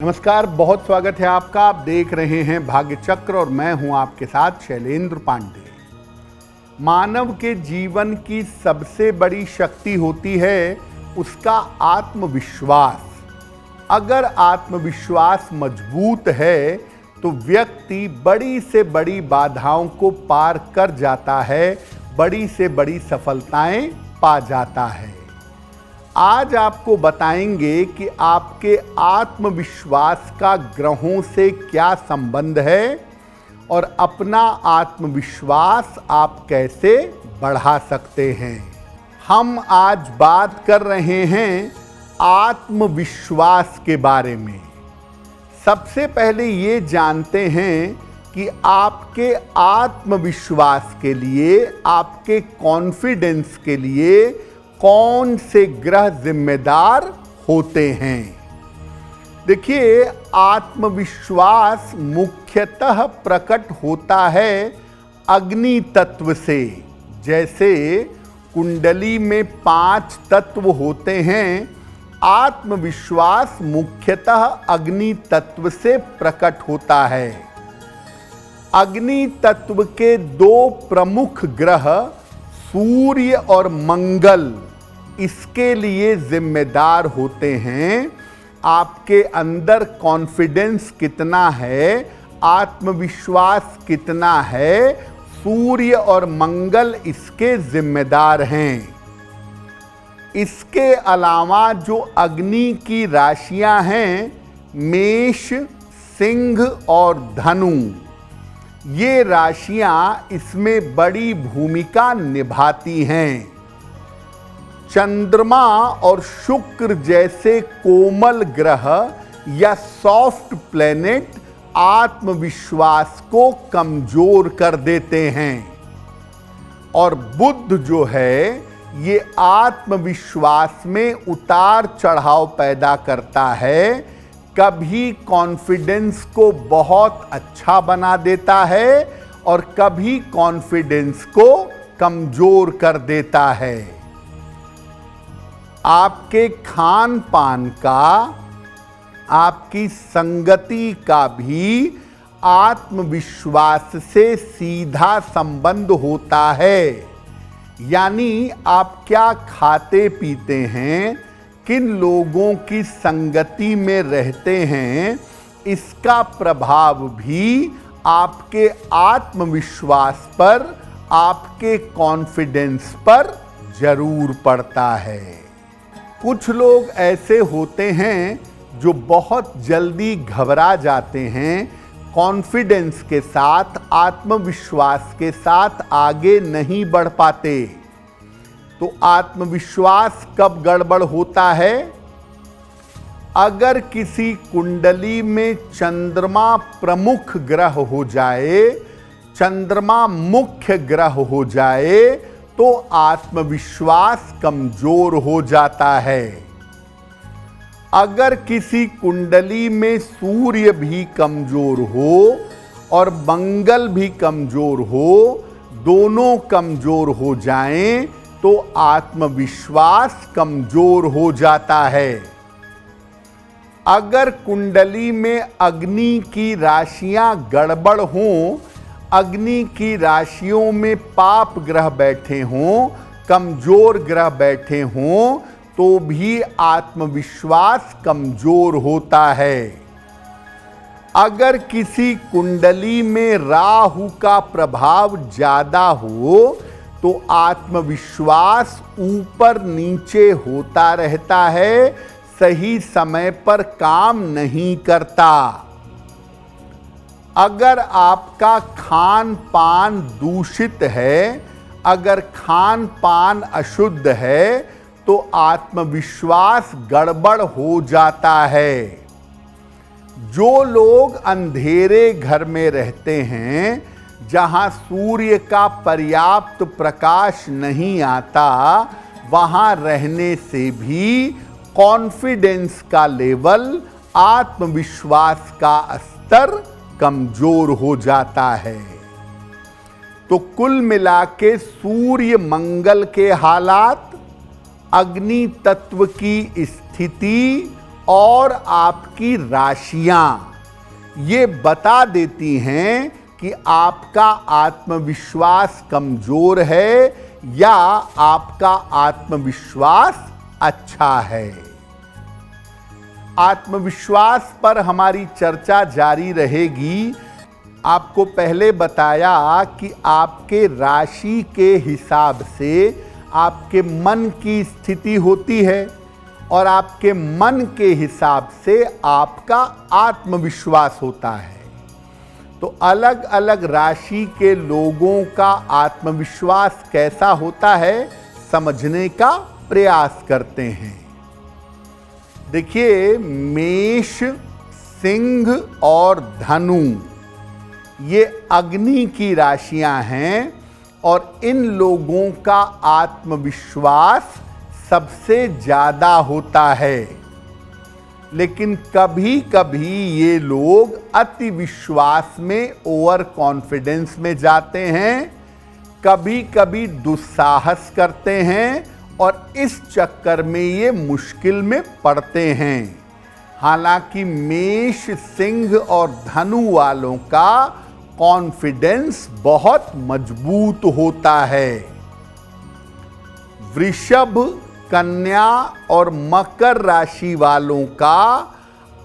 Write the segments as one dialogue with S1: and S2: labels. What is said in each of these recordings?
S1: नमस्कार, बहुत स्वागत है आपका। आप देख रहे हैं भाग्य चक्र और मैं हूं आपके साथ शैलेंद्र पांडे। मानव के जीवन की सबसे बड़ी शक्ति होती है उसका आत्मविश्वास। अगर आत्मविश्वास मजबूत है तो व्यक्ति बड़ी से बड़ी बाधाओं को पार कर जाता है, बड़ी से बड़ी सफलताएं पा जाता है। आज आपको बताएंगे कि आपके आत्मविश्वास का ग्रहों से क्या संबंध है और अपना आत्मविश्वास आप कैसे बढ़ा सकते हैं। हम आज बात कर रहे हैं आत्मविश्वास के बारे में। सबसे पहले ये जानते हैं कि आपके आत्मविश्वास के लिए, आपके कॉन्फिडेंस के लिए कौन से ग्रह जिम्मेदार होते हैं। देखिए, आत्मविश्वास मुख्यतः प्रकट होता है अग्नि तत्व से। जैसे कुंडली में 5 तत्व होते हैं, आत्मविश्वास मुख्यतः अग्नि तत्व से प्रकट होता है। अग्नि तत्व के 2 प्रमुख ग्रह सूर्य और मंगल इसके लिए जिम्मेदार होते हैं। आपके अंदर कॉन्फिडेंस कितना है, आत्मविश्वास कितना है, सूर्य और मंगल इसके जिम्मेदार हैं। इसके अलावा जो अग्नि की राशियां हैं, मेष, सिंह और धनु, ये राशियां इसमें बड़ी भूमिका निभाती हैं। चंद्रमा और शुक्र जैसे कोमल ग्रह या सॉफ्ट प्लैनेट आत्मविश्वास को कमजोर कर देते हैं। और बुध जो है, ये आत्मविश्वास में उतार चढ़ाव पैदा करता है। कभी कॉन्फिडेंस को बहुत अच्छा बना देता है और कभी कॉन्फिडेंस को कमजोर कर देता है। आपके खान पान का, आपकी संगति का भी आत्मविश्वास से सीधा संबंध होता है। यानी आप क्या खाते पीते हैं, किन लोगों की संगति में रहते हैं, इसका प्रभाव भी आपके आत्मविश्वास पर, आपके कॉन्फिडेंस पर जरूर पड़ता है। कुछ लोग ऐसे होते हैं जो बहुत जल्दी घबरा जाते हैं, कॉन्फिडेंस के साथ, आत्मविश्वास के साथ आगे नहीं बढ़ पाते। तो आत्मविश्वास कब गड़बड़ होता है? अगर किसी कुंडली में चंद्रमा प्रमुख ग्रह हो जाए, चंद्रमा मुख्य ग्रह हो जाए, तो आत्मविश्वास कमजोर हो जाता है। अगर किसी कुंडली में सूर्य भी कमजोर हो और मंगल भी कमजोर हो, दोनों कमजोर हो जाएं, तो आत्मविश्वास कमजोर हो जाता है। अगर कुंडली में अग्नि की राशियां गड़बड़ हों, अग्नि की राशियों में पाप ग्रह बैठे हों, कमजोर ग्रह बैठे हों, तो भी आत्मविश्वास कमजोर होता है। अगर किसी कुंडली में राहु का प्रभाव ज्यादा हो तो आत्मविश्वास ऊपर नीचे होता रहता है, सही समय पर काम नहीं करता। अगर आपका खान पान दूषित है, अगर खान पान अशुद्ध है, तो आत्मविश्वास गड़बड़ हो जाता है। जो लोग अंधेरे घर में रहते हैं, जहां सूर्य का पर्याप्त प्रकाश नहीं आता, वहां रहने से भी कॉन्फिडेंस का लेवल, आत्मविश्वास का स्तर कमजोर हो जाता है। तो कुल मिला के सूर्य मंगल के हालात, अग्नि तत्व की स्थिति और आपकी राशियां ये बता देती हैं कि आपका आत्मविश्वास कमजोर है या आपका आत्मविश्वास अच्छा है। आत्मविश्वास पर हमारी चर्चा जारी रहेगी। आपको पहले बताया कि आपके राशि के हिसाब से आपके मन की स्थिति होती है और आपके मन के हिसाब से आपका आत्मविश्वास होता है। तो अलग अलग राशि के लोगों का आत्मविश्वास कैसा होता है समझने का प्रयास करते हैं। देखिए, मेष, सिंह और धनु ये अग्नि की राशियां हैं और इन लोगों का आत्मविश्वास सबसे ज्यादा होता है। लेकिन कभी कभी ये लोग अति विश्वास में, ओवर कॉन्फिडेंस में जाते हैं, कभी कभी दुस्साहस करते हैं और इस चक्कर में ये मुश्किल में पड़ते हैं। हालांकि मेष, सिंह और धनु वालों का कॉन्फिडेंस बहुत मजबूत होता है। वृषभ, कन्या और मकर राशि वालों का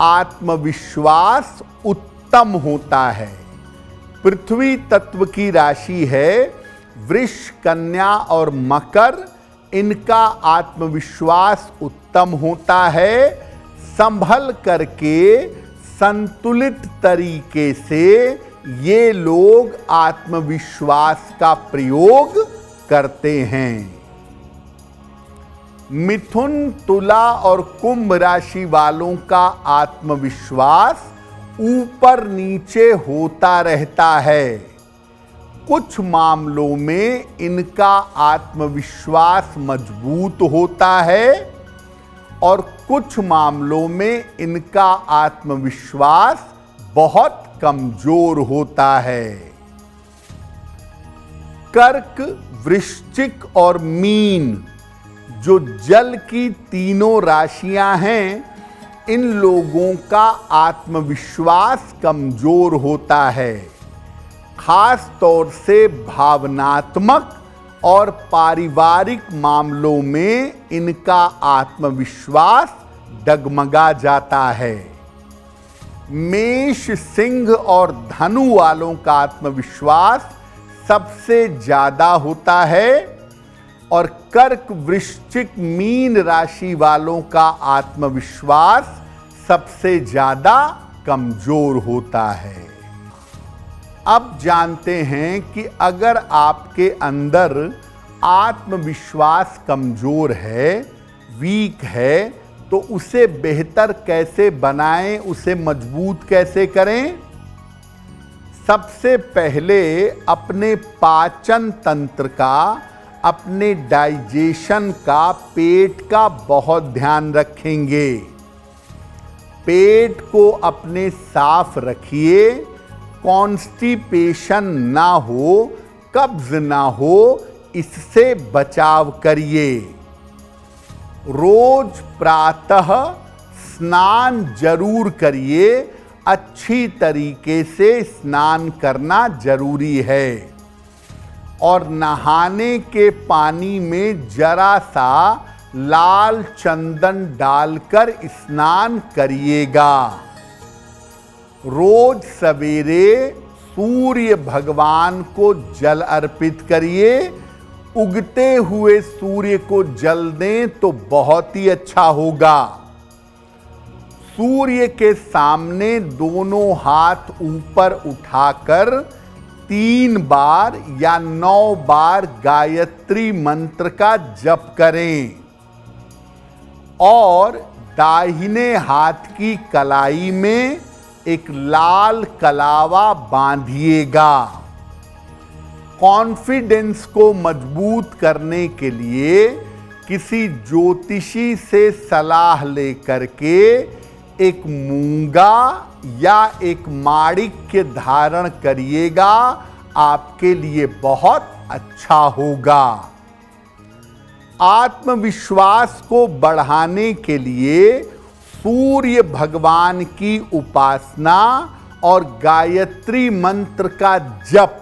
S1: आत्मविश्वास उत्तम होता है। पृथ्वी तत्व की राशि है वृष, कन्या और मकर। इनका आत्मविश्वास उत्तम होता है। संभल करके संतुलित तरीके से ये लोग आत्मविश्वास का प्रयोग करते हैं। मिथुन, तुला और कुंभ राशि वालों का आत्मविश्वास ऊपर नीचे होता रहता है। कुछ मामलों में इनका आत्मविश्वास मजबूत होता है और कुछ मामलों में इनका आत्मविश्वास बहुत कमजोर होता है। कर्क, वृश्चिक और मीन जो जल की तीनों राशियां हैं, इन लोगों का आत्मविश्वास कमजोर होता है। खास तौर से भावनात्मक और पारिवारिक मामलों में इनका आत्मविश्वास डगमगा जाता है। मेष, सिंह और धनु वालों का आत्मविश्वास सबसे ज्यादा होता है और कर्क, वृश्चिक, मीन राशि वालों का आत्मविश्वास सबसे ज्यादा कमजोर होता है। अब जानते हैं कि अगर आपके अंदर आत्मविश्वास कमजोर है, वीक है, तो उसे बेहतर कैसे बनाएं, उसे मजबूत कैसे करें। सबसे पहले अपने पाचन तंत्र का, अपने डाइजेशन का, पेट का बहुत ध्यान रखेंगे। पेट को अपने साफ रखिए, कॉन्स्टिपेशन ना हो, कब्ज ना हो, इससे बचाव करिए। रोज प्रातः स्नान जरूर करिए। अच्छी तरीके से स्नान करना जरूरी है और नहाने के पानी में जरा सा लाल चंदन डालकर स्नान करिएगा। रोज सवेरे सूर्य भगवान को जल अर्पित करिए। उगते हुए सूर्य को जल दें तो बहुत ही अच्छा होगा। सूर्य के सामने दोनों हाथ ऊपर उठाकर 3 बार या 9 बार गायत्री मंत्र का जप करें और दाहिने हाथ की कलाई में एक लाल कलावा बांधिएगा। कॉन्फिडेंस को मजबूत करने के लिए किसी ज्योतिषी से सलाह लेकर के एक मूंगा या एक माणिक्य धारण करिएगा, आपके लिए बहुत अच्छा होगा। आत्मविश्वास को बढ़ाने के लिए सूर्य भगवान की उपासना और गायत्री मंत्र का जप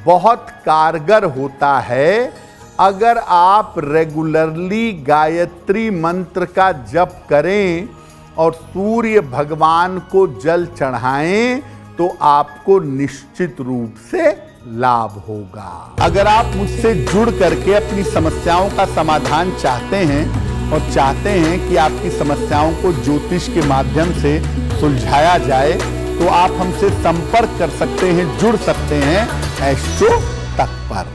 S1: बहुत कारगर होता है। अगर आप रेगुलरली गायत्री मंत्र का जप करें और सूर्य भगवान को जल चढ़ाएं तो आपको निश्चित रूप से लाभ होगा। अगर आप मुझसे जुड़ करके अपनी समस्याओं का समाधान चाहते हैं और चाहते हैं कि आपकी समस्याओं को ज्योतिष के माध्यम से सुलझाया जाए तो आप हमसे संपर्क कर सकते हैं, जुड़ सकते हैं एस्ट्रो तक पर।